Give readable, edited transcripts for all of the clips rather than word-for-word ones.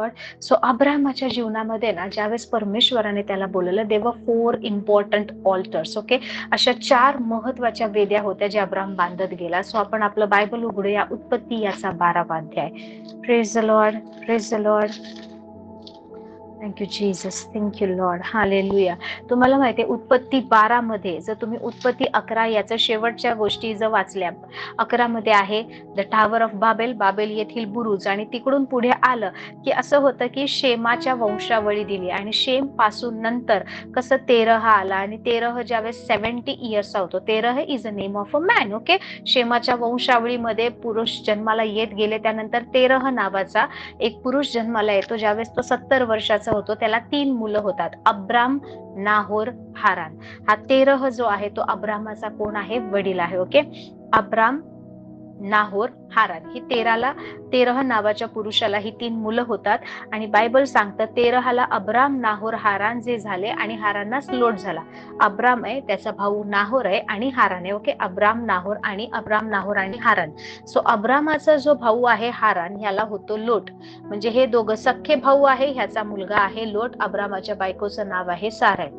Lord. So अब्राहमाच्या जीवनामध्ये ना ज्यावेळेस परमेश्वराने त्याला बोलवलं, देवर 4 इम्पॉर्टंट ऑल्टर्स. ओके, अशा 4 महत्वाच्या वेद्या होत्या ज्या अब्राहम बांधत गेला. सो आपण आपलं बायबल उघडूया, उत्पत्ती याचा 12वा अध्याय. Praise the Lord, praise the Lord. Thank you Jesus, thank you Lord, hallelujah. तुम्हाला माहिती आहे उत्पत्ती 12 मध्ये जर तुम्ही उत्पत्ती 11 याच्या शेवटच्या गोष्टी जर वाचल्या, 11 मध्ये आहे the tower of Babel, Babel येथील बुरुज, आणि तिकडून पुढे आलं की असं होतं की शेमाच्या वंशावळी दिली, आणि शेम पासून नंतर कसं तेरह आला, आणि तेरह ज्यावेळेस 70 इयर्सचा होतो, Terah is a name of a man. Okay, शेमाच्या वंशावळीमध्ये पुरुष जन्माला येत गेले, त्यानंतर तेरह नावाचा एक पुरुष जन्माला येतो. ज्यावेळेस तो 70 वर्षाचा होतो, त्याला 3 मुलं होतात, अब्राम, नाहोर, हारान. हा तेरह जो आहे तो अब्रामाचा कोण आहे, वडील आहे. ओके, अब्राम, नाहोर, हारान ही तेरह नावाच्या पुरुषाला ही 3 मुलं होतात. आणि बायबल सांगतं तेरहाला अब्राम, नाहोर, हारान जे झाले, आणि हारांना लोट झाला. अब्राम आहे, त्याचा भाऊ नाहोर आहे, आणि हारान आहे. ओके, अब्राम, नाहोर आणि हारान. सो अब्रामाचा जो भाऊ आहे हारान, ह्याला होतो लोट. म्हणजे हे दोघं सख्खे भाऊ आहे, ह्याचा मुलगा आहे लोट. अब्रामाच्या बायकोचं नाव आहे साराय.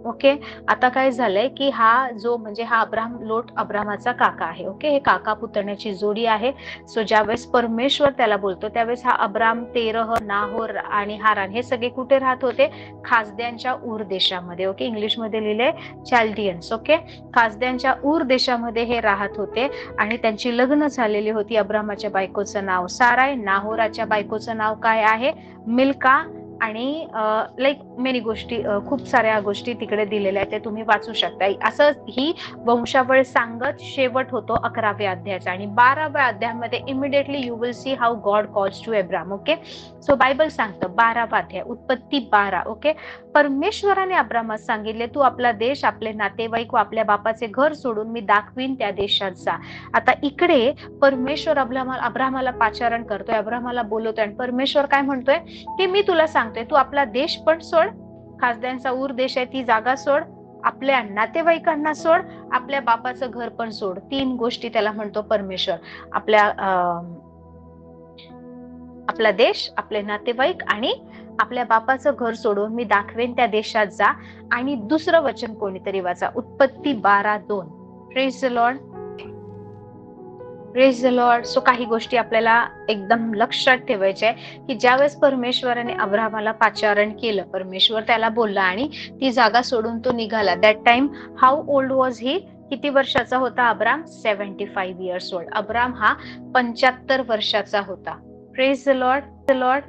ओके, आता काय झालंय की हा जो म्हणजे हा अब्राम, लोट अब्रामाचा काका आहे. ओके, हे काका पुतण्याची जोडी आहे. सो ज्यावेळेस परमेश्वर त्याला बोलतो त्यावेळेस हा अब्राम, तेरह, नाहोर आणि हारान हे सगळे कुठे राहत होते, खासद्यांच्या ऊर देशामध्ये. ओके, इंग्लिश मध्ये लिहिलंय चॅल्डियन्स. ओके, खासद्यांच्या ऊर देशामध्ये हे राहत होते, आणि त्यांची लग्न झालेली होती. अब्रामाच्या बायकोचं नाव साराय, नाहोराच्या बायकोचं नाव काय आहे, मिल्का, आणि लाईक मेनी गोष्टी, खूप साऱ्या गोष्टी तिकडे दिलेल्या आहेत, ते तुम्ही वाचू शकता. असं ही वंशावळ सांगत शेवट होतो 11व्या अध्यायाचा. आणि 12व्या अध्यायामध्ये immediately you will see how God calls to Abram. Okay, so Bible सांगतं 12वा अध्याय, उत्पत्ती 12. ओके, परमेश्वराने अब्रामास सांगितले, तू आपला देश, आपले नातेवाईक व आपल्या बापाचे घर सोडून मी दाखवीन त्या देशात जा. आता इकडे परमेश्वर अब्रामाला पाचारण करतोय, अब्रामाला बोलवतोय, आणि परमेश्वर काय म्हणतोय की मी तुला सांगतोय तू आपला देश पण सोड, खासद्यांचा ऊर देश आहे ती जागा सोड, आपल्या नातेवाईकांना सोड, आपल्या बापाचं घर पण सोड. 3 गोष्टी त्याला म्हणतो परमेश्वर, आपला देश, आपले नातेवाईक आणि आपल्या बापाचं घर सोडून मी दाखवेन त्या देशात जा. आणि दुसरं वचन कोणीतरी वाचा, उत्पत्ती 12:2. Praise the Lord, praise the Lord. So काही गोष्टी आपल्याला एकदम लक्षात ठेवायच्या आहे की ज्यावेळेस परमेश्वराने अब्रामाला पाचारण केलं, परमेश्वर त्याला बोलला आणि ती जागा सोडून तो निघाला. That time how old was he, किती वर्षाचा होता अब्राम, 75 इयर्स ओल्ड. अब्राम हा 75 वर्षाचा होता. Praise the Lord, the Lord,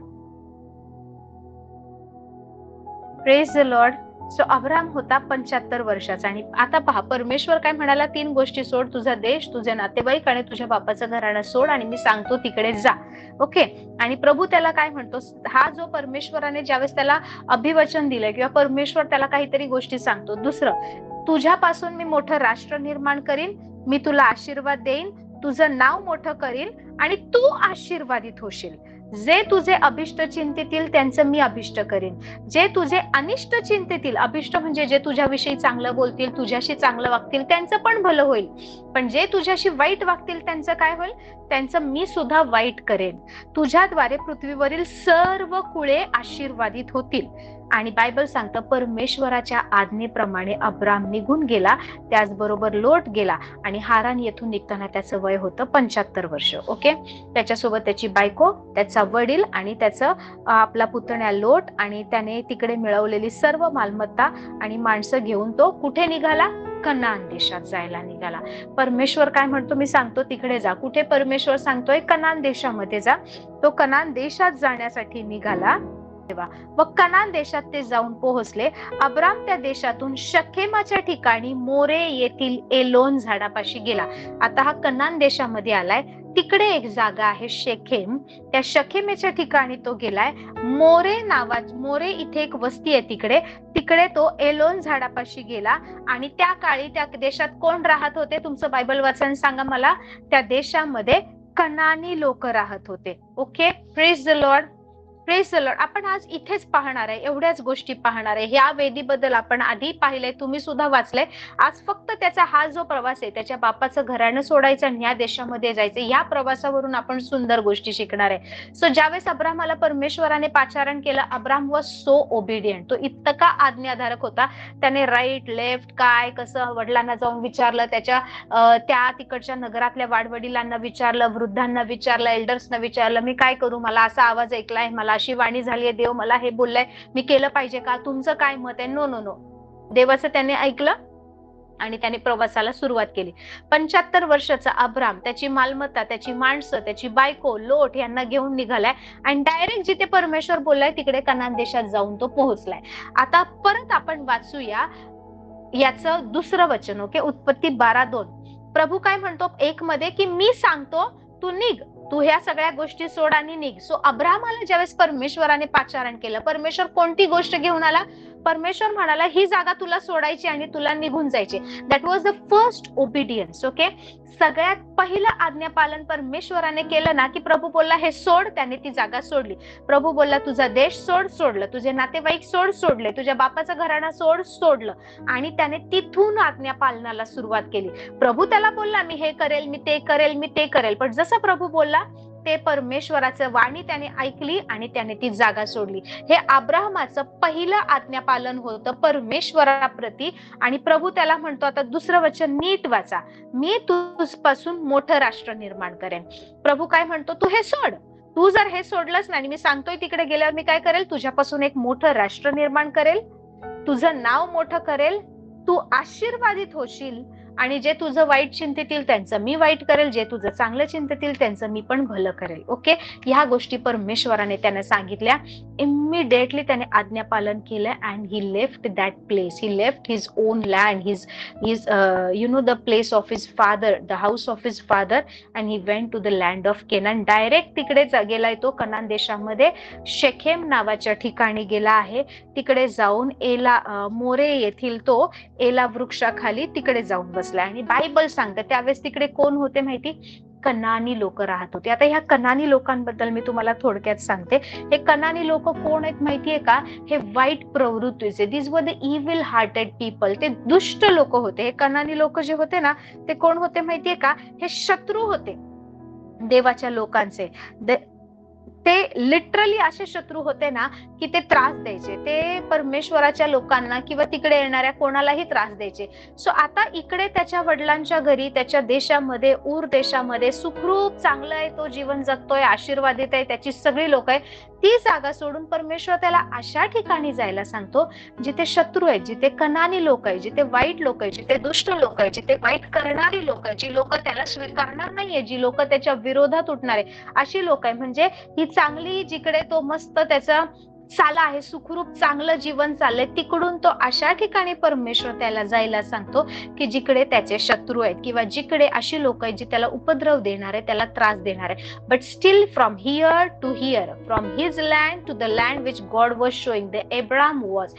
praise the Lord. So Abram होता 75 वर्षाचा. आणि आता पहा परमेश्वर काय म्हणाला, 3 गोष्टी सोड, तुझा देश, तुझे नातेवाईक आणि तुझ्या बापाचं घराणं सोड, आणि मी सांगतो तिकडे जा. ओके, आणि प्रभू त्याला काय म्हणतो, हा जो परमेश्वराने ज्यावेळेस त्याला अभिवचन दिलंय किंवा परमेश्वर त्याला काहीतरी गोष्टी सांगतो, दुसरं, तुझ्यापासून मी मोठं राष्ट्र निर्माण करीन, मी तुला आशीर्वाद देईन, तुझं नाव मोठं करीन, आणि तू आशीर्वादित होशील. जे तुझे अभिष्ट चिंतेतील त्यांचं मी अभिष्ट करीन, जे तुझे अनिष्ट चिंतेतील, अभिष्ट म्हणजे जे तुझ्याविषयी चांगलं बोलतील, तुझ्याशी चांगलं वागतील, त्यांचं पण भलं होईल, पण जे तुझ्याशी वाईट वागतील त्यांचं काय होईल, त्यांचं मी सुद्धा वाईट करेन. तुझ्याद्वारे पृथ्वीवरील सर्व कुळे आशीर्वादित होतील. आणि बायबल सांगतं परमेश्वराच्या आज्ञेप्रमाणे अब्राम निघून गेला, त्याचबरोबर लोट गेला, आणि हारान येथून निघताना त्याचं वय होतं 75 वर्ष. ओके, त्याच्यासोबत त्याची बायको, त्याचा वडील, आणि त्याचं आपला पुतण्या लोट, आणि त्याने तिकडे मिळवलेली सर्व मालमत्ता आणि माणसं घेऊन तो कुठे निघाला, कनान देशात जायला निघाला. परमेश्वर काय म्हणतो, मी सांगतो तिकडे जा. कुठे परमेश्वर सांगतोय, कनान देशामध्ये जा. तो कनान देशात जाण्यासाठी निघाला, व कनान देशात ते जाऊन पोहोचले. अब्राम त्या देशातून शखेमाच्या ठिकाणी मोरे येथील एलोन झाडापाशी गेला. आता हा कनान देशामध्ये आलाय, तिकडे एक जागा आहे शेखेम, त्या शखेमेच्या ठिकाणी तो गेलाय. मोरे इथे एक वस्ती आहे, तिकडे तो एलोन झाडापाशी गेला. आणि त्या काळी त्या देशात कोण राहत होते, तुमचं बायबल वाचन सांगा मला. त्या देशामध्ये कनानी लोक राहत होते. Okay, praise the Lord. Praise the Lord. आपण आज इथेच पाहणार आहे, एवढ्याच गोष्टी पाहणार आहे. ह्या वेदीबद्दल आपण आधी पाहिलंय, तुम्ही सुद्धा वाचलंय. आज फक्त त्याचा हा जो प्रवास आहे, त्याच्या बापाचं घराणं सोडायचं आणि या देशामध्ये जायचं, या प्रवासावरून आपण सुंदर गोष्टी शिकणार आहे. सो ज्यावेळेस अब्राहमाला परमेश्वराने पाचारण केलं, अब्राहम वॉज सो ओबिडियंट. तो इतका आज्ञाधारक होता. त्याने राईट लेफ्ट काय कसं वडिलांना जाऊन विचारलं, त्याच्या त्या तिकडच्या नगरातल्या वाडवडिलांना विचारलं, वृद्धांना विचारलं, एल्डर्सना विचारलं, मी काय करू, मला असा आवाज ऐकलाय, मला अशी वाणी झालीये, देव मला हे बोललाय, मी केलं पाहिजे का, तुमचं काय मत आहे. No no no. देवाचं त्याने ऐकलं आणि त्याने प्रवासाला सुरुवात केली. 75 वर्षाचा अब्राम त्याची मालमत्ता, त्याची माणसं, त्याची बायको लोट यांना घेऊन निघालाय आणि डायरेक्ट जिथे परमेश्वर बोललाय तिकडे कनान देशात जाऊन तो पोहोचलाय. आता परत आपण वाचूया याचं दुसरं वचन. ओके, उत्पत्ती 12:2. प्रभू काय म्हणतो 1 मध्ये की मी सांगतो तू निघ, तू ह्या सगळ्या गोष्टी सोड आणि निघ. सो अब्राहमाला ज्यावेळेस परमेश्वराने पाचारण केलं, परमेश्वर कोणती गोष्ट घेऊन आला, परमेश्वर म्हणाला ही जागा तुला सोडायची आणि तुला निघून जायचे. That was the first obedience. Okay, सगळ्यात पहिलं आज्ञापालन परमेश्वराने केलं ना, की प्रभू बोलला हे सोड, त्याने ती जागा सोडली. प्रभू बोलला तुझा देश सोड, सोडलं. तुझे नातेवाईक सोड, सोडले. तुझ्या बापाचं घराणं सोड, सोडलं. आणि त्याने तिथून आज्ञापालनाला सुरुवात केली. प्रभू त्याला बोलला मी हे करेल, मी ते करेल, मी ते करेल. पण जसं प्रभू बोलला ते परमेश्वराचं वाणी त्याने ऐकली आणि त्याने ती जागा सोडली. हे अब्राहमाचं पहिलं आज्ञापालन होतं परमेश्वराप्रती. आणि प्रभू त्याला म्हणतो, आता दुसरं वचन नीट वाचा, मी तुझपासून मोठं राष्ट्र निर्माण करेन. प्रभू काय म्हणतो, तू हे सोड. तू जर हे सोडलंस ना आणि मी सांगतोय तिकडे गेल्यावर मी काय करेल, तुझ्यापासून एक मोठं राष्ट्र निर्माण करेल, तुझं नाव मोठं करेल, तू आशीर्वादित होशील आणि जे तुझं वाईट चिंतेतील त्यांचं मी वाईट करेल, जे तुझं चांगलं चिंतेतील त्यांचं मी पण भलं करेल. ओके, ह्या गोष्टी परमेश्वराने त्याने सांगितल्या. इमिडिएटली त्याने आज्ञापालन केलं and he left that place. He left his own land, his the place of his father, the house of his father, and he went to the land of Canaan. Direct तिकडे गेलाय तो कनान देशामध्ये, शेखेम नावाच्या ठिकाणी गेला आहे. तिकडे जाऊन एला मोरे येथील तो एला वृक्षाखाली तिकडे जाऊन बसला. आणि बायबल सांगतं त्यावेळेस तिकडे कोण होते माहिती, कनानी लोक राहत होते. आता ह्या कनानी लोकांबद्दल मी तुम्हाला थोडक्यात सांगते. हे कनानी लोक कोण आहेत माहितीये का, हे वाईट प्रवृत्तीचे, this were the evil hearted people. ते दुष्ट लोक होते. हे कनानी लोक जे होते ना, ते कोण होते माहितीये का, हे शत्रू होते देवाच्या लोकांचे. ते लिटरली असे शत्रू होते ना की ते त्रास द्यायचे, ते परमेश्वराच्या लोकांना किंवा तिकडे येणाऱ्या कोणालाही त्रास द्यायचे. सो आता इकडे त्याच्या वडिलांच्या घरी, त्याच्या देशामध्ये, ऊर देशामध्ये सुखरूप चांगलं आहे, तो जीवन जगतोय, आशीर्वादित आहे, त्याची सगळी लोक आहे. ती जागा सोडून परमेश्वर त्याला अशा ठिकाणी जायला सांगतो जिथे शत्रू आहेत, जिथे कनानी लोक आहेत, जिथे वाईट लोक आहेत, जिथे दुष्ट लोक आहेत, जिथे वाईट करणारी लोक आहेत, जी लोक त्याला स्वीकारणार नाहीये, जी लोक त्याच्या विरोधात उठणार आहे, अशी लोक आहे. म्हणजे ही चांगली, जिकडे तो मस्त त्याचा चाला आहे, सुखरूप चांगलं जीवन चाललंय, तिकडून तो अशा ठिकाणी परमेश्वर त्याला जायला सांगतो की जिकडे त्याचे शत्रू आहेत किंवा जिकडे अशी लोक आहेत जी त्याला उपद्रव देणार आहे, त्याला त्रास देणार आहे. But still from here to here, from his land to the land which God was showing, the Abram was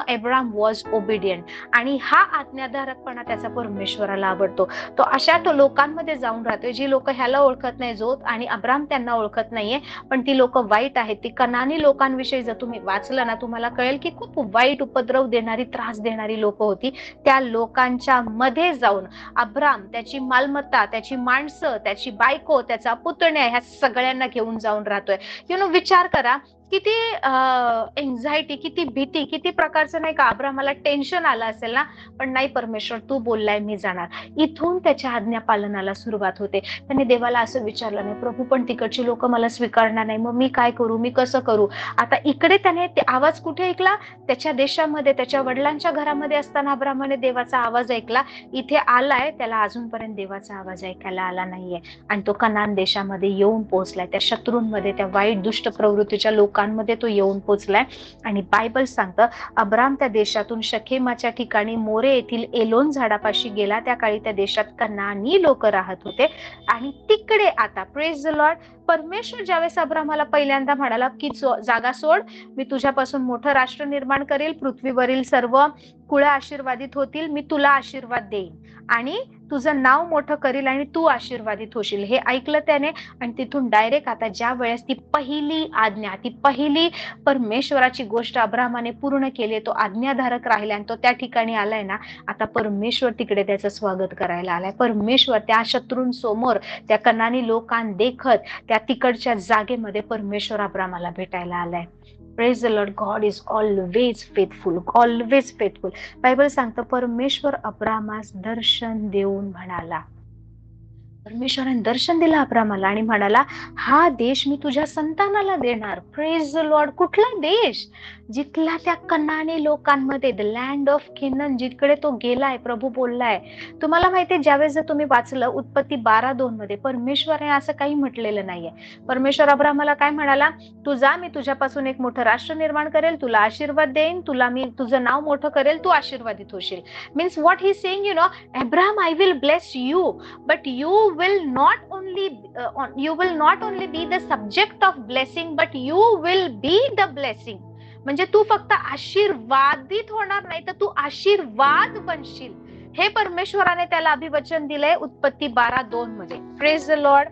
Abram was obedient. आणि हा आज्ञाधारकपणा त्याचा परमेश्वराला आवडतो. तो अशा लोकांमध्ये जाऊन राहतोय जी लोक ह्याला ओळखत नाही, जोत आणि अब्राम त्यांना ओळखत नाहीये, पण ती लोक वाईट आहेत. ती कनानी लोकांविषयी जर तुम्ही वाचलं ना, तुम्हाला कळेल की खूप वाईट, उपद्रव देणारी, त्रास देणारी लोक होती. त्या लोकांच्या मध्ये जाऊन अब्राम त्याची मालमत्ता, त्याची माणसं, त्याची बायको, त्याचा पुतण्या, ह्या सगळ्यांना घेऊन जाऊन राहतोय. विचार करा किती एन्झायटी, किती भीती, किती प्रकारचं नाही का अब्रामाला टेन्शन आलं असेल ना. पण नाही, परमेश्वर तू बोललाय मी जाणार. इथून त्याच्या आज्ञा पालनाला सुरुवात होते. त्याने देवाला असं विचारलं नाही, प्रभू पण तिकडची लोक मला स्वीकारणार नाही, मग मी काय करू, मी कसं करू. आता इकडे त्याने आवाज कुठे ऐकला, त्याच्या देशामध्ये, त्याच्या वडिलांच्या घरामध्ये असताना अब्रामाने देवाचा आवाज ऐकला. इथे आलाय, त्याला अजूनपर्यंत देवाचा आवाज ऐकायला आला नाहीये आणि तो कनान देशामध्ये येऊन पोहोचलाय. त्या शत्रूंमध्ये, त्या वाईट दुष्ट प्रवृत्तीच्या लोकांमध्ये तो येऊन पोहोचलाय. आणि बायबल सांगतं अब्राम त्या देशातून शखेमाच्या ठिकाणी मोरे येथील एलोन झाडापाशी गेला. त्या काळी त्या देशात कनानी लोक राहत होते. आणि तिकडे आता प्रेज द लॉर्ड, परमेश्वर ज्यावेळेस अब्रामाला पहिल्यांदा म्हणाला की जागा सोड, मी तुझ्यापासून मोठं राष्ट्र निर्माण करेल, पृथ्वीवरील सर्व कुळं आशीर्वादित होतील, मी तुला आशीर्वाद देईन आणि तुझं नाव मोठं करील आणि तू आशीर्वादित होशील. हे ऐकलं त्याने आणि तिथून डायरेक्ट आता ज्या वेळेस ती पहिली आज्ञा, ती पहिली परमेश्वराची गोष्ट अब्राहमाने पूर्ण केली, तो आज्ञाधारक राहिला आणि तो त्या ठिकाणी आलाय ना, आता परमेश्वर तिकडे त्याचं स्वागत करायला आलाय. परमेश्वर त्या शत्रूंसमोर, त्या कनानी लोकांदेखत त्या तिकडच्या जागेमध्ये परमेश्वर अब्राहमाला भेटायला आलाय. Praise the Lord. God is always faithful, always faithful. Bible सांगतं परमेश्वर अब्राहमास दर्शन देऊन म्हणाला, परमेश्वराने दर्शन दिलं अब्राहमाला आणि म्हणाला, हा देश मी तुझ्या संतानाला देणार. Praise the Lord. कुठला देश? जिथला त्या कनानी लोकांमध्ये, द लँड ऑफ केनन, जिकडे तो गेलाय, प्रभू बोललाय. तुम्हाला माहितीये, ज्यावेळेस जर तुम्ही वाचलं उत्पत्ती 12:2 मध्ये, परमेश्वराने असं काही म्हटलेलं नाहीये. परमेश्वर अब्राहमाला काय म्हणाला, तू जा, मी तुझ्यापासून एक मोठं राष्ट्र निर्माण करेल, तुला आशीर्वाद देईन, तुला मी तुझं नाव मोठं करेल, तू आशीर्वादित होशील. Means what he saying, you know, Abraham, I will bless you, but you will not only be the subject of blessing, but you will be the blessing. म्हणजे तू फक्त आशीर्वादित होणार नाही, तर तू आशीर्वाद बनशील. हे परमेश्वराने त्याला अभिवचन दिलंय उत्पत्ती 12:2 मध्ये. Praise the Lord.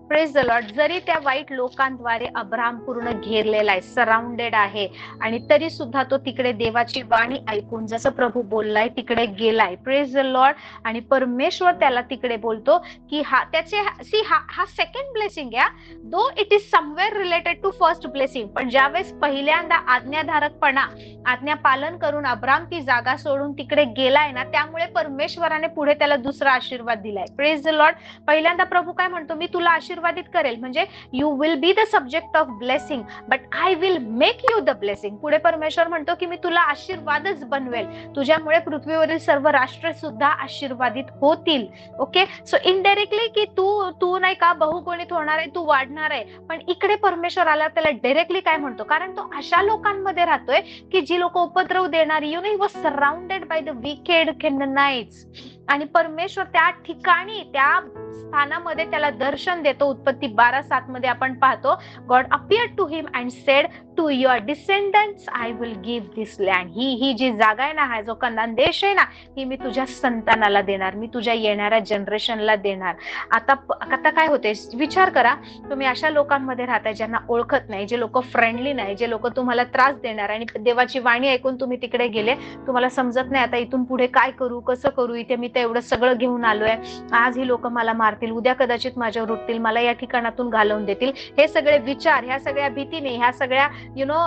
Praise the Lord. जरी त्या वाईट लोकांद्वारे अब्राहम पूर्ण घेरलेला आहे, सराउंडेड आहे, आणि तरी सुद्धा तो तिकडे देवाची वाणी ऐकून, जसं प्रभू बोललाय, तिकडे गेलाय. Praise the Lord. आणि परमेश्वर त्याला तिकडे बोलतो की हा त्याचे हा सेकंड ब्लेसिंग आहे, though it is somewhere related to first blessing. पण ज्यावेळेस पहिल्यांदा आज्ञाधारकपणा, आज्ञा पालन करून अब्राहम ती जागा सोडून तिकडे गेलाय ना, त्यामुळे परमेश्वराने पुढे त्याला दुसरा आशीर्वाद दिलाय. Praise the Lord. पहिल्यांदा प्रभू काय म्हणतो, मी तुला आशीर्वादित करेल, म्हणजे you will be the subject of blessing, but I will make you the blessing. पुढे परमेश्वर म्हणतो की मी तुला आशीर्वादच बनवेल, तुझ्यामुळे पृथ्वीवरील सर्व राष्ट्र सुद्धा आशीर्वादित होतील. ओके. सो इनडायरेक्टली की तू नाही का बहुगुणित होणार आहे, तू वाढणार आहे. पण इकडे परमेश्वर आला त्याला डायरेक्टली काय म्हणतो, कारण तो अशा लोकांमध्ये राहतोय की जी लोक उपद्रव देणारी, you know, he was surrounded by the wicked Canaanites. आणि परमेश्वर त्या ठिकाणी, त्या स्थानामध्ये त्याला दर्शन देतो. उत्पत्ती 12:7 मध्ये आपण पाहतो, God appeared to him and said, to your descendants I will give this land. ही जी जागा आहे ना, हा जो कनान देश आहे ना, ही मी तुझ्या संतानाला देणार, मी तुझ्या येणाऱ्या जनरेशनला देणार. आता काय होते, विचार करा, तुम्ही अशा लोकांमध्ये राहताय ज्यांना ओळखत नाही, जे लोक फ्रेंडली नाही, जे लोक तुम्हाला त्रास देणार, आणि देवाची वाणी ऐकून तुम्ही तिकडे गेले, तुम्हाला समजत नाही आता इथून पुढे काय करू, कसं करू, इथे मी तर एवढं सगळं घेऊन आलोय, आज ही लोक मला मारतील, उद्या कदाचित माझ्यावर उठतील, मला या ठिकाणातून घालवून देतील. हे सगळे विचार, ह्या सगळ्या भीतीने, ह्या सगळ्या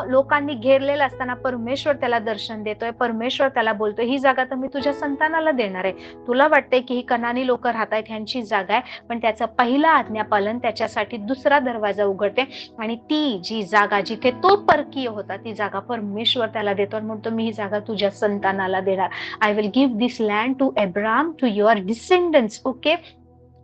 लोकांनी घेरलेलं असताना परमेश्वर त्याला दर्शन देतोय. परमेश्वर त्याला बोलतोय, ही जागा तर मी तुझ्या संतानाला देणार आहे. तुला वाटतंय की ही कनानी लोक राहतायत, ह्यांची जागा आहे, पण त्याचं पहिला आज्ञापालन त्याच्यासाठी दुसरा दरवाजा उघडते, आणि ती जी जागा जिथे तो परकीय होता, ती जागा परमेश्वर त्याला देतो आणि म्हणतो, मी ही जागा तुझ्या संतानाला देणार. I will give this land to Abraham, to your descendants. Okay.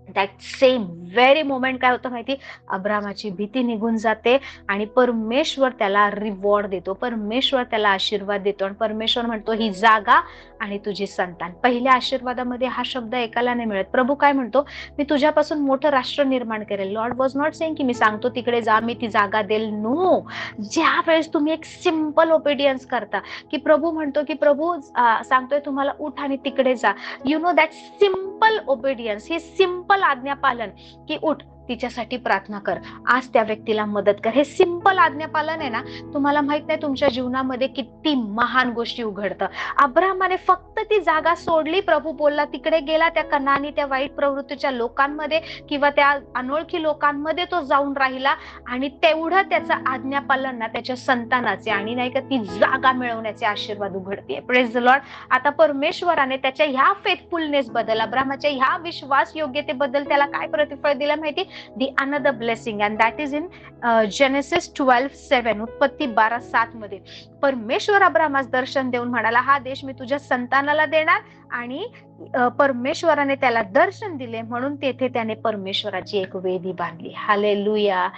That same very moment काय होतं माहिती, अब्राहमाची भीती निघून जाते आणि परमेश्वर त्याला रिवॉर्ड देतो, परमेश्वर त्याला आशीर्वाद देतो. आणि परमेश्वर म्हणतो, ही जागा आणि तुझी संतान. पहिल्या आशीर्वादामध्ये हा शब्द ऐकायला नाही मिळत. प्रभू काय म्हणतो, मी तुझ्यापासून मोठं राष्ट्र निर्माण करेल. लॉर्ड वॉज नॉट सेइंग की मी सांगतो तिकडे जा, मी ती जागा देईल. नो. ज्या वेळेस तुम्ही एक सिम्पल ओबिडियन्स करता, की प्रभू म्हणतो, की प्रभू सांगतोय तुम्हाला उठ आणि तिकडे जा, you know, that simple obedience, हे सिम्पल आज्ञापालन, की उठ, तिच्यासाठी प्रार्थना कर, आज त्या व्यक्तीला मदत कर. हे सिंपल आज्ञापालन आहे ना, तुम्हाला माहित नाही तुमच्या जीवनामध्ये किती महान गोष्टी उघडतं. अब्राहमाने फक्त ती जागा सोडली, प्रभू बोलला, तिकडे गेला, त्या कनानी, त्या वाईट प्रवृत्तीच्या लोकांमध्ये किंवा त्या अनोळखी लोकांमध्ये तो जाऊन राहिला, आणि तेवढं त्याचं आज्ञापालन ना त्याच्या संतानाचे आणि नाही का ती जागा मिळवण्याचे आशीर्वाद उघडते. Praise the Lord. आता परमेश्वराने त्याच्या ह्या फेथफुलनेस बद्दल, अब्राहमाच्या ह्या विश्वास योग्यतेबद्दल त्याला काय प्रतिफळ दिलं माहिती, the another blessing, and that is in Genesis 12:7. उत्पत्ती 12:7 मध्ये परमेश्वर अब्राहमास दर्शन देऊन म्हणाला, हा देश मी तुझ्या संतानाला देणार. आणि परमेश्वराने त्याला दर्शन दिले म्हणून तेथे त्याने परमेश्वराची एक वेदी बांधली. हालेलुया.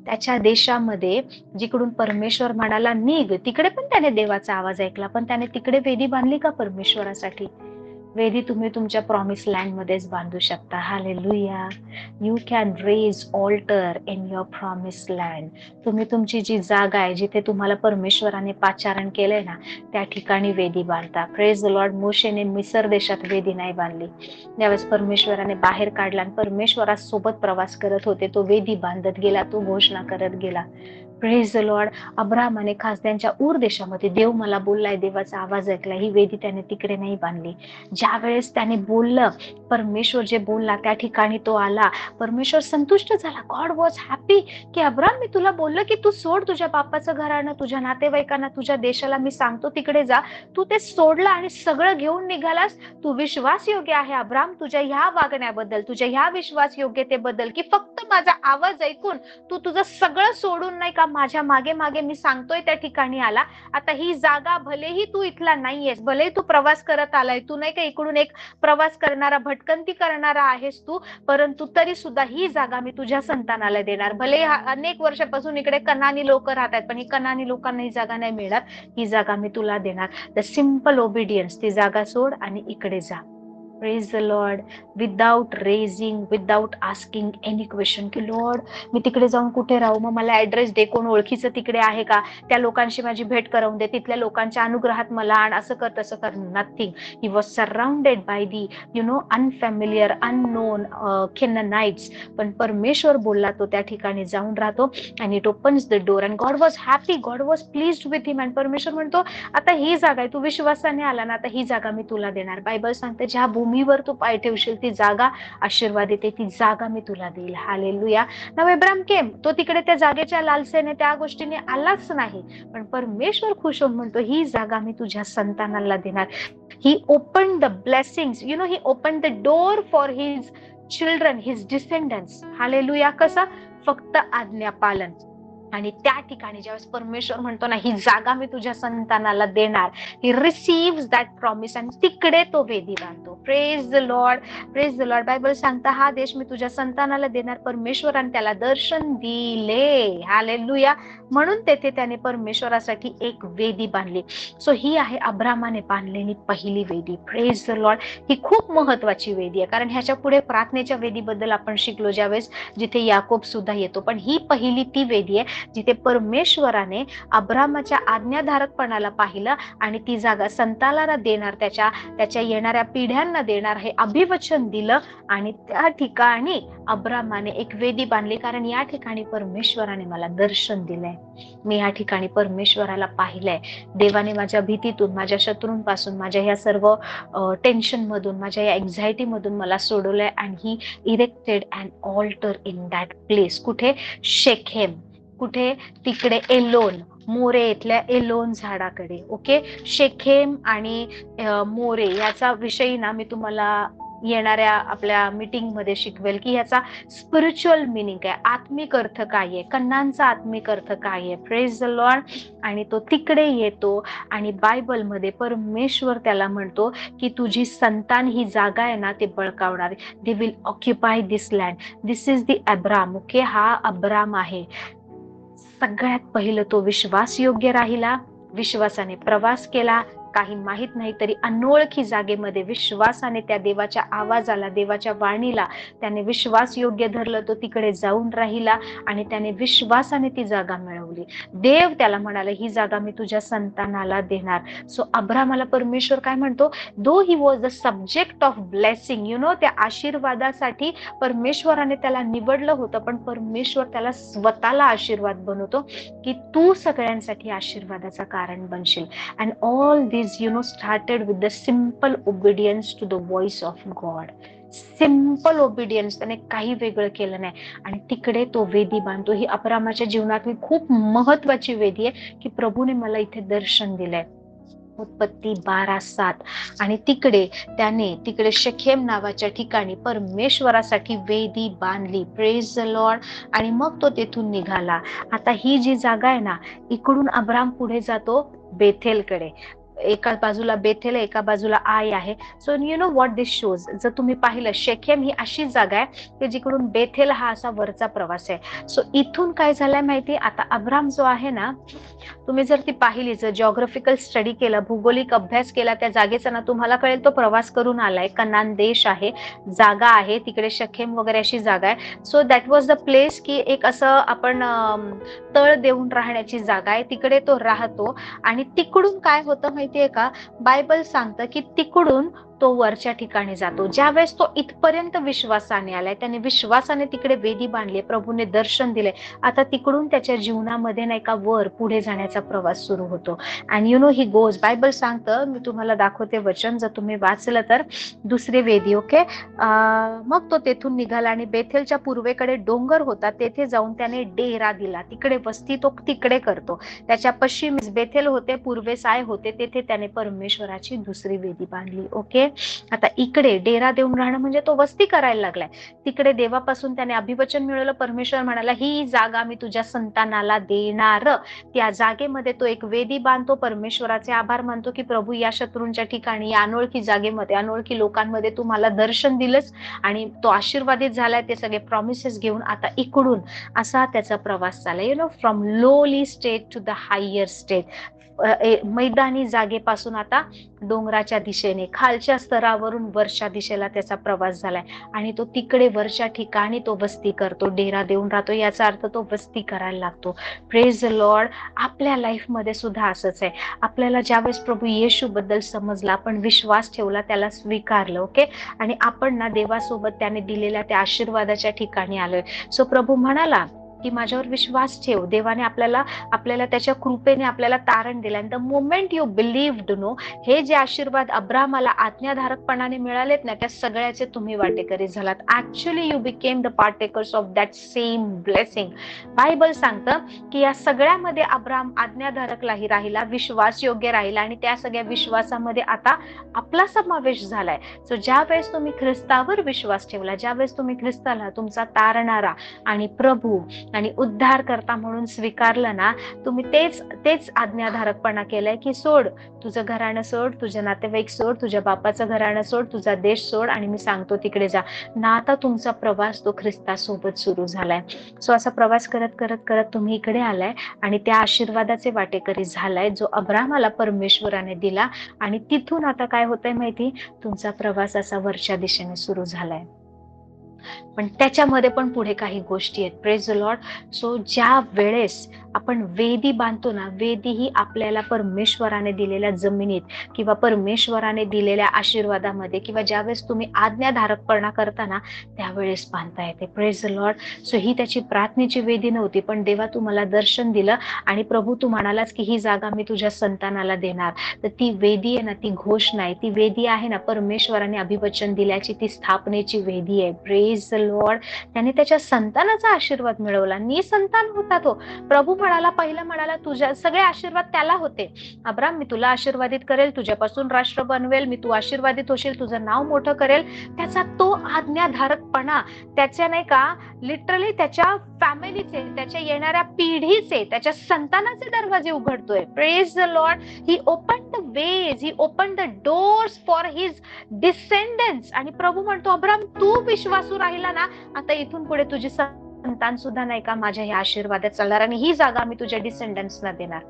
त्याच्या देशामध्ये जिकडून परमेश्वर म्हणाला निघ, तिकडे पण त्याने देवाचा आवाज ऐकला, पण त्याने तिकडे वेदी बांधली का परमेश्वरासाठी? वेदी तुम्ही तुमच्या प्रॉमिस लँड मध्येच बांधू शकता. Hallelujah. You can raise altar in your promise land. तुम्ही तुमची जी जागा आहे जिथे तुम्हाला परमेश्वराने पाचारण केलंय ना, त्या ठिकाणी वेदी बांधता. Praise the Lord. मोशेने मिसर देशात वेदी नाही बांधली. ज्यावेळेस परमेश्वराने बाहेर काढला आणि परमेश्वरासोबत प्रवास करत होते, तो वेदी बांधत गेला, तो घोषणा करत गेला. Praise the Lord. अब्राहमाने खास त्यांच्या ऊर देशामध्ये देव मला बोललाय, देवाचा आवाज ऐकला, ही वेदी त्याने तिकडे नाही बांधली. ज्या वेळेस त्याने बोललं, परमेश्वर जे बोलला त्या ठिकाणी तो आला. परमेश्वर संतुष्ट झाला. गॉड वॉज हॅपी की अब्राहम, मी तुला बोललं की तू सोड तुझ्या बापाचं घराणं, तुझ्या नातेवाईकांना, तुझ्या देशाला मी सांगतो तिकडे जा. तू ते सोडलं आणि सगळं घेऊन निघालास. तू विश्वास योग्य आहे अब्राहम, तुझ्या ह्या वागण्याबद्दल, तुझ्या ह्या विश्वास योग्यतेबद्दल, की फक्त माझा आवाज ऐकून तू तुझं सगळं सोडून नाही का माझ्या मागे मागे मी सांगतोय त्या ठिकाणी आला. आता ही जागा, भलेही तू इथला नाहीयेस, भलेही तू प्रवास करत आलाय, तू नाही का इकडून एक प्रवास करणारा, भटकंती करणारा आहेस तू, परंतु तरी सुद्धा ही जागा मी तुझ्या संतानाला देणार. भले अनेक वर्षापासून इकडे कनानी लोक राहतात, पण ही कनानी लोकांना ही जागा नाही मिळणार. ही जागा मी तुला देणार. The simple obedience. ती जागा सोड आणि इकडे जा. Praise the Lord. Without raising, without asking any question की लॉर्ड मी तिकडे जाऊन कुठे राहू, मग मला ऍड्रेस दे, कोण ओळखीचं तिकडे आहे का, त्या लोकांशी माझी भेट करवून दे, तिथल्या लोकांच्या अनुग्रहात मला आण, असं कर तसं कर. Nothing. He was surrounded by the unfamiliar, unknown Canaanites. पण परमेश्वर बोलला तो त्या ठिकाणी जाऊन राहतो आणि it opens the door and God was happy, God was pleased with him. And परमेश्वर म्हणतो आता ही जागा आहे, तू विश्वासाने आला ना, आता ही जागा मी तुला देणार. बायबल सांगते ज्या भूमीवर तू पाय ठेवशील ती जागा आशीर्वाद येते, ती जागा मी तुला देईल. हालेलुया. नाव अब्राहम केम, तो तिकडे त्या जागेच्या लालसेने त्या गोष्टीने आलाच नाही, पण परमेश्वर खुश होऊन म्हणतो ही जागा मी तुझ्या संतानाला देणार. He open the blessings, he open the door for his children, his descendants. Hallelujah. कसा? फक्त आज्ञा पालन. आणि त्या ठिकाणी ज्यावेळेस परमेश्वर म्हणतो ना ही जागा मी तुझ्या संतानाला देणार, ही रिसिव्ह्स दॅट प्रॉमिस, आणि तिकडे तो वेदी बांधतो. Praise the Lord. Praise the Lord. Bible सांगता हा देश मी तुझ्या संतानाला देणार. परमेश्वराने त्याला दर्शन दिले. हालेलुया. म्हणून तेथे त्याने परमेश्वरासाठी एक वेदी बांधली. सो ही आहे अब्राहमाने बांधलेली पहिली वेदी. Praise the Lord. ही खूप महत्वाची वेदी आहे, कारण ह्याच्या पुढे प्रार्थनेच्या वेदीबद्दल आपण शिकलो ज्यावेळेस, जिथे याकोब सुद्धा येतो. पण ही पहिली ती वेदी आहे जिथे परमेश्वराने अब्राहमाच्या आज्ञाधारकपणाला पाहिलं आणि ती जागा संतानाला देणार, त्याच्या येणाऱ्या पिढ्यांना देणार हे अभिवचन दिलं. आणि त्या ठिकाणी अब्राहमाने एक वेदी बांधली, कारण या ठिकाणी परमेश्वराने मला दर्शन दिलंय, मी या ठिकाणी परमेश्वराला पाहिलंय. देवाने माझ्या भीतीतून, माझ्या शत्रूंपासून, माझ्या ह्या सर्व टेन्शन मधून, माझ्या या एन्झायटी मधून मला सोडवलंय. And he erected an altar in that place. कुठे? शेखेम. कुठे? तिकडे एलोन, मोरे इथल्या एलोन झाडाकडे. ओके. शेखेम आणि मोरे याचा विषयी ना मी तुम्हाला येणाऱ्या आपल्या मीटिंग मध्ये शिकवेल की ह्याचा स्पिरिच्युअल मिनिंग काय, आत्मिक अर्थ काय आहे, कन्नांचा आत्मिक अर्थ काय आहे. Praise the Lord. आणि तो तिकडे येतो आणि बायबलमध्ये परमेश्वर त्याला म्हणतो की तुझी संतान ही जागा आहे ना ते बळकावणार. They will occupy this land. This is the Abram. Okay. हा अब्राम आहे. सगळ्यात पहिलं तो विश्वास योग्य राहिला, विश्वासाने प्रवास केला, काही माहित नाही तरी अनोळखी जागेमध्ये विश्वासाने त्या देवाच्या आवाजाला, देवाच्या वाणीला त्याने विश्वास योग्य धरलं. तो तिकडे जाऊन राहिला आणि त्याने विश्वासाने ती जागा मिळवली. देव त्याला म्हणाला ही जागा मी तुझ्या संतानाला देणार. सो अब्राहमाला परमेश्वर काय म्हणतो, though he was the subject of blessing, त्या आशीर्वादासाठी परमेश्वराने त्याला निवडलं होतं, पण परमेश्वर त्याला स्वतःला आशीर्वाद बनवतो की तू सगळ्यांसाठी आशीर्वादाचं कारण बनशील. And all this started with the simple obedience to the voice of God. Simple obedience. त्याने काही वेगळं केलं नाही आणि तिकडे तो वेदी बांधतो. ही अब्राहमाच्या जीवनातली खूप महत्वाची वेदी आहे की प्रभूने मला इथे दर्शन दिलंय. उत्पत्ती 12:7. आणि तिकडे शेखेम नावाच्या ठिकाणी परमेश्वरासाठी वेदी बांधली. Praise the Lord. आणि मग तो तेथून निघाला. आता ही जी जागा आहे ना, इकडून अब्राम पुढे जातो बेथेलकडे. एका बाजूला बेथेल, एका बाजूला आय आहे. So you know what this shows, जर तुम्ही पाहिलं शेखेम ही अशी जागा आहे की जिकडून बेथेल हा असा वरचा प्रवास आहे. सो इथून काय झालंय माहिती, आता अब्राम जो आहे ना, तुम्ही जर ती पाहिली, जर जिओग्राफिकल स्टडी केला, भौगोलिक अभ्यास केला त्या जागेचा ना, तुम्हाला कळेल तो प्रवास करून आलाय. कनान देश आहे, जागा आहे तिकडे, शखेम वगैरे अशी जागा आहे. So that was the place की एक असं आपण तळ देऊन राहण्याची जागा आहे, तिकडे तो राहतो. आणि तिकडून काय होतं माहितीये का, बायबल सांगतं की तिकडून तो वरच्या ठिकाणी जातो. ज्यावेळेस तो इथपर्यंत विश्वासाने आलाय, त्याने विश्वासाने तिकडे वेदी बांधली, प्रभूने दर्शन दिले, आता तिकडून त्याच्या जीवनामध्ये नाही का वर पुढे जाण्याचा प्रवास सुरू होतो. And you know he goes, Bible सांगतं, मी तुम्हाला दाखवते वचन, जर तुम्ही वाचलं तर, दुसरी वेदी. ओके, मग तो तेथून निघाला आणि बेथेलच्या पूर्वेकडे डोंगर होता, तेथे जाऊन त्याने डेरा दिला. तिकडे वस्ती तो तिकडे करतो. त्याच्या पश्चिमेस बेथेल होते, पूर्वेस आय होते, तेथे त्याने परमेश्वराची दुसरी वेदी बांधली. ओके, आता इकडे डेरा देऊन राहणं म्हणजे तो वस्ती करायला लागलाय. तिकडे देवापासून त्याने अभिवचन मिळवलं. परमेश्वर म्हणाला, ही जागा मी तुझ्या संतानाला देणार. त्या जागेमध्ये तो एक वेदी बांधतो, परमेश्वराचे आभार मानतो की प्रभू या शत्रूंच्या ठिकाणी, या अनोळखी जागेमध्ये, अनोळखी लोकांमध्ये तू मला दर्शन दिलंस आणि तो आशीर्वादित झालाय. ते सगळे प्रॉमिसेस घेऊन आता इकडून असा त्याचा प्रवास झालाय. You know, from lowly state to the higher state. मैदानी जागेपासून आता डोंगराच्या दिशेने, खालच्या स्तरावरून वरच्या दिशेला त्याचा प्रवास झालाय. आणि तो तिकडे वरच्या ठिकाणी तो वस्ती करतो, डेरा देऊन राहतो. याचा अर्थ तो वस्ती करायला लागतो. Praise the Lord. आपल्या लाईफ मध्ये सुद्धा असंच आहे. आपल्याला ज्यावेळेस प्रभू येशू बद्दल समजला, आपण विश्वास ठेवला, त्याला स्वीकारलं, ओके, आणि आपण ना देवासोबत त्याने दिलेल्या त्या आशीर्वादाच्या ठिकाणी आलोय. सो प्रभू म्हणाला की माझ्यावर विश्वास ठेव. देवाने आपल्याला त्याच्या कृपेने आपल्याला तारण दिलं. And the moment you believed, no, हे जे आशीर्वाद अब्राहमाला आज्ञाधारकपणाने मिळालेत ना, त्या सगळ्याचे तुम्ही वाटेकरी झालात. Actually you became the partakers of that same blessing. Bible सांगतं की या सगळ्यामध्ये अब्राहम आज्ञाधारकलाही राहिला, विश्वास योग्य राहिला, आणि त्या सगळ्या विश्वासामध्ये आता आपला समावेश झालाय. सो ज्या वेळेस तुम्ही ख्रिस्तावर विश्वास ठेवला, ज्यावेळेस तुम्ही ख्रिस्ताला तुमचा तारणारा आणि प्रभू आणि उद्धारकर्ता म्हणून स्वीकारलं ना, तुम्ही तेच आज्ञाधारकपणा केलाय की सोड तुझं घराणं, सोड तुझे नातेवाईक, सोड तुझ्या बापाचं घराणं, सोड तुझा देश सोड, आणि मी सांगतो तिकडे जा ना. आता तुमचा प्रवास तो ख्रिस्तासोबत सुरू झालाय. सो असा प्रवास करत करत करत तुम्ही इकडे आलाय आणि त्या आशीर्वादाचे वाटेकरी झालाय जो अब्राहमाला परमेश्वराने दिला. आणि तिथून आता काय होतंय माहिती, तुमचा प्रवास असा वरच्या दिशेने सुरू झालाय. पण त्याच्यामध्ये पण पुढे काही गोष्टी आहेत. Praise the Lord. सो ज्या वेळेस आपण वेदी बांधतो ना, वेदी ही आपल्याला परमेश्वराने दिलेल्या जमिनीत किंवा परमेश्वराने दिलेल्या आशीर्वादामध्ये, किंवा ज्यावेळेस तुम्ही आज्ञाधारकपणा करता ना, त्यावेळेस बांधता येते. Praise the Lord. सो ही त्याची प्रार्थनेची वेदी नव्हती, पण देवा तू मला दर्शन दिलं आणि प्रभू तू म्हणालास की ही जागा मी तुझ्या संतानाला देणार. तर ती वेदी आहे ना, ती घोषणा आहे, ती वेदी आहे ना, परमेश्वराने अभिवचन दिल्याची ती स्थापनेची वेदी आहे. Praise the Lord. त्याने त्याच्या संतानाचा आशीर्वाद मिळवला. निसंतान होता तो. प्रभू म्हणाला, पहिला म्हणाला तुझ्या सगळे आशीर्वाद त्याला होते. अब्राम, मी तुला आशीर्वादित करेल, तुझ्यापासून राष्ट्र बनवेल, मी तू आशीर्वादित होशील, तुझं नाव मोठं करेल. त्याचा तो आज्ञाधारकपणा, त्याच्या नाही का, लिटरली त्याच्या फॅमिलीचे, त्याच्या येणाऱ्या पिढीचे, त्याच्या संतानाचे दरवाजे उघडतोय. Praise the Lord. He open the ways, he open the doors for his descendants. आणि प्रभू म्हणतो, अब्राम तू विश्वासू राहिला ना, आता इथून पुढे तुझी संतान सुद्धा नाही का माझ्या ह्या आशीर्वादात चालणार, आणि ही जागा मी तुझ्या डिसेंडन्सना देणार.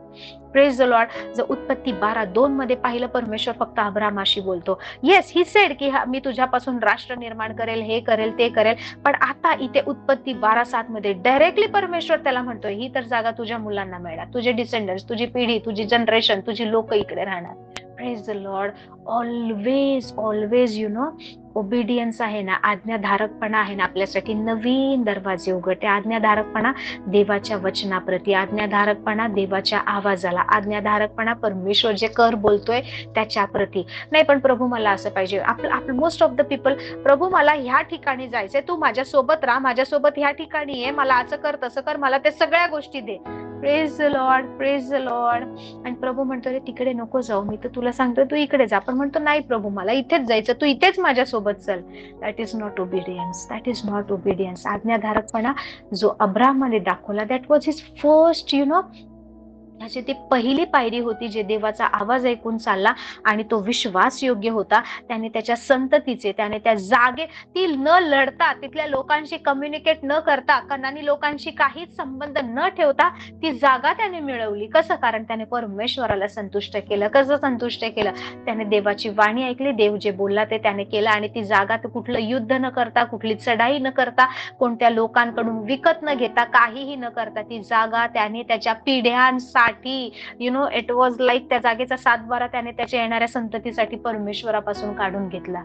Praise the Lord. जर उत्पत्ती 12:2 मध्ये पाहिलं, परमेश्वर फक्त अब्रामाशी बोलतो. येस, ही सेड की मी तुझ्यापासून राष्ट्र निर्माण करेल, हे करेल, ते करेल. पण आता इथे उत्पत्ती 12:7 मध्ये डायरेक्टली परमेश्वर त्याला म्हणतोय, ही तर जागा तुझ्या मुलांना मिळणार, तुझे डिसेंडन्स, तुझी पिढी, तुझी जनरेशन, तुझी लोक इकडे राहणार. Praise the Lord. Always you know, obedience आहे ना, आज्ञाधारकपणा आहे ना, आपल्यासाठी नवीन दरवाजे उघडते. आज्ञाधारकपणा देवाच्या वचनाप्रती, आज्ञाधारकपणा देवाच्या आवाजाला, आज्ञाधारकपणा परमेश्वर जे कर बोलतोय त्याच्या प्रती. नाही पण प्रभू मला असं पाहिजे, आपलं मोस्ट ऑफ द पीपल, प्रभू मला ह्या ठिकाणी जायचंय, तू माझ्यासोबत राहा, माझ्यासोबत ह्या ठिकाणी ये, मला असं कर, तसं कर, मला ते सगळ्या गोष्टी दे. Praise the Lord, praise the Lord. आणि प्रभू म्हणतो, रे तिकडे नको जाऊ, मी तर तुला सांगतोय तू इकडे जा. पण म्हणतो, नाही प्रभू मला इथेच जायचं, तू इथेच माझ्यासोबत चल. That is not obedience, that is not obedience. आज्ञाधारकपणा जो अब्राहमाने दाखवला, that was his first, you know, ह्याची ती पहिली पायरी होती, जे देवाचा आवाज ऐकून चालला आणि तो विश्वास योग्य होता. त्याने त्याच्या संततीचे, त्याने त्या ती न लढता, तिथल्या लोकांशी कम्युनिकेट न करता, कनानी लोकांशी काहीच संबंध न ठेवता ती जागा त्याने मिळवली. कसं? कारण त्याने परमेश्वराला संतुष्ट केलं. कसं संतुष्ट केलं? त्याने देवाची वाणी ऐकली, देव जे बोलला ते त्याने केलं आणि ती जागा कुठलं युद्ध न करता, कुठली चढाई न करता, कोणत्या लोकांकडून विकत न घेता, काहीही न करता ती जागा त्याने त्याच्या पिढ्यांसाठी इट वॉज लाईक त्या जागेचा 7-12 त्याने त्याच्या येणाऱ्या संततीसाठी परमेश्वरापासून काढून घेतला.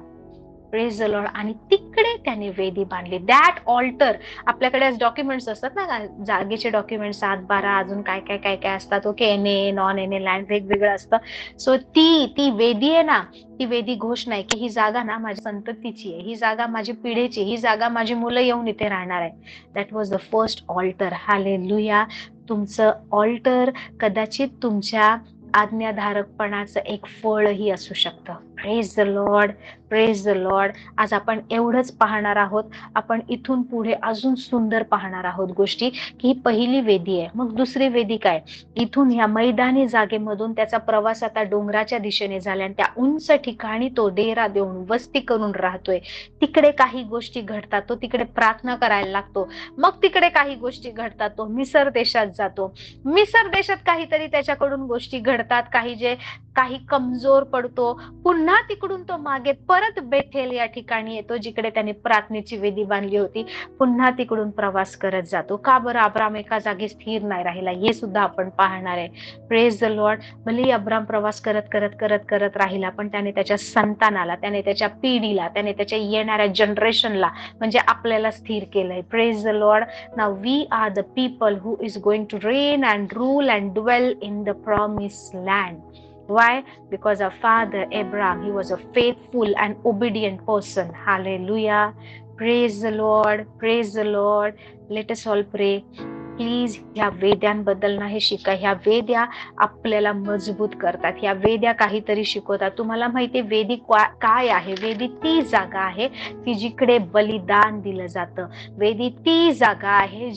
Praise the Lord. आणि तिकडे त्याने वेदी बांधली. दॅट ऑल्टर, आपल्याकडे आज डॉक्युमेंट्स असतात ना, जागेचे डॉक्युमेंट 7-12 अजून काय काय काय काय असतात. Okay, NA non NA land वेगवेगळं असतं. सो ती वेदी आहे ना, ती वेदी घोषणा आहे की ही जागा ना माझ्या संततीची आहे, ही जागा माझी पिढीची, ही जागा माझी मुलं येऊन इथे राहणार आहे. That was the first altar. Hallelujah. तुमचं ऑल्टर कदाचित तुमच्या आज्ञाधारकपणाचं एक फळही असू शकतं. Praise the Lord, praise the Lord. आज आपण एवढंच पाहणार आहोत. आपण इथून पुढे अजून सुंदर पाहणार आहोत गोष्टी, की ही पहिली वेदी आहे. मग दुसरी वेदी काय? इथून ह्या मैदानी जागेमधून त्याचा प्रवास आता डोंगराच्या दिशेने झाला आणि त्या उंच ठिकाणी तो डेरा देऊन वस्ती करून राहतोय. तिकडे काही गोष्टी घडतात, तो तिकडे प्रार्थना करायला लागतो. मग तिकडे काही गोष्टी घडतात, तो मिसर देशात जातो. मिसर देशात काहीतरी त्याच्याकडून गोष्टी घडतात, काही कमजोर पडतो. पुन्हा तिकडून तो मागे परत बेथेल या ठिकाणी येतो, जिकडे त्याने प्रार्थनेची वेदी बांधली होती. पुन्हा तिकडून प्रवास करत जातो. का बरं अब्राम एका जागी स्थिर नाही राहिला, हे सुद्धा आपण पाहणार आहे. Praise the Lord. भले अब्राम प्रवास करत करत करत करत राहिला, पण त्याने त्याच्या संतानाला, त्याने त्याच्या पिढीला, त्याने त्याच्या येणाऱ्या जनरेशनला, म्हणजे आपल्याला स्थिर केलंय. Praise the Lord. Now we are the people who is going to reign and rule and dwell in the promised land. Why? Because our father Abraham, he was a faithful and obedient person. Hallelujah. Praise the Lord. Praise the Lord. Let us all pray. Please ह्या वेद्यांबद्दल नाही शिका. ह्या वेद्या आपल्याला मजबूत करतात. ह्या वेद्या काहीतरी शिकवतात. तुम्हाला माहितीये वेदी काय आहे? वेदी ती जागा आहे की जिकडे बलिदान दिलं जातं. वेदी ती जागा आहे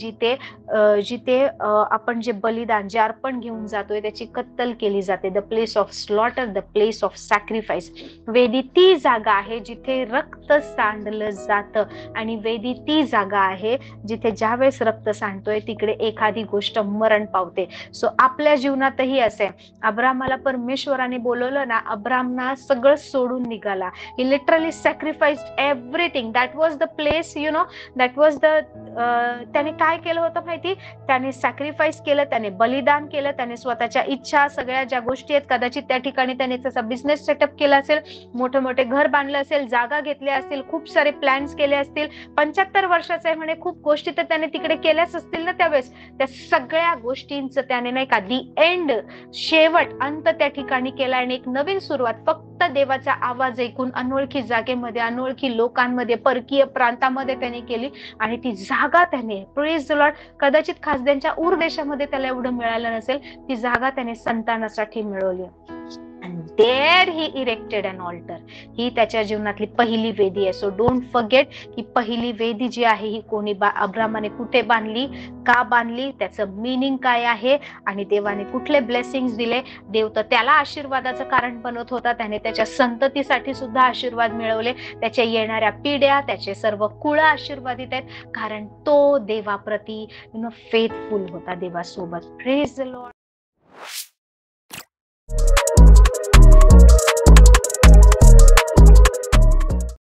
जिथे आपण जे बलिदान, जे अर्पण घेऊन जातोय त्याची कत्तल केली जाते. The place of slaughter, the place of sacrifice. वेदी ती जागा आहे जिथे रक्त सांडलं जातं. आणि वेदी ती जागा आहे जिथे ज्यावेळेस रक्त सांडतोय तिकडे एखादी गोष्ट मरण पावते. सो आपल्या जीवनातही असे, अब्रामाला परमेश्वराने बोलवलं ना, अब्रामना सगळं सोडून निघाला. He literally sacrificed everything. That was the place, that was the त्याने काय केलं होतं माहिती? त्याने सॅक्रिफाईस केलं, त्याने बलिदान केलं, त्याने स्वतःच्या इच्छा, सगळ्या ज्या गोष्टी आहेत, कदाचित त्या ठिकाणी त्याने त्याचा बिझनेस सेटअप केला असेल, मोठे मोठे घर बांधलं असेल, जागा घेतल्या असतील, खूप सारे प्लॅन्स केले असतील. 75 वर्षाचा आहे म्हणे, खूप गोष्टी तर त्याने तिकडे केल्याच असतील ना त्यावेळेस. त्या सगळ्या गोष्टींचं त्याने नाही का दी एंड, शेवट, अंत त्या ठिकाणी केला आणि एक नवीन सुरुवात फक्त देवाचा आवाज ऐकून अनोळखी जागेमध्ये, अनोळखी लोकांमध्ये, परकीय प्रांतामध्ये त्याने केली. आणि ती जागा त्याने, प्रेज द लॉर्ड, कदाचित खासदांच्या उर देशामध्ये त्याला एवढं मिळालं नसेल, ती जागा त्याने संतानासाठी मिळवली. And there he erected an altar. ही त्याच्या जीवनातली पहिली वेदी आहे. सो डोंट फॉरगेट, ही पहिली वेदी जी आहे ही कोणी अब्रामाने कुठे बांधली, का बांधली, त्याचं मीनिंग काय आहे आणि देवाने कुठले ब्लेसिंग्स दिले. देव तर त्याला आशीर्वादाचं कारण बनवत होता, त्याने त्याच्या संततीसाठी सुद्धा आशीर्वाद मिळवले. त्याच्या येणाऱ्या पिढ्या, त्याचे सर्व कुळ आशीर्वादित आहेत, कारण तो देवाप्रती फेथफुल होता, देवासोबत. Praise the Lord.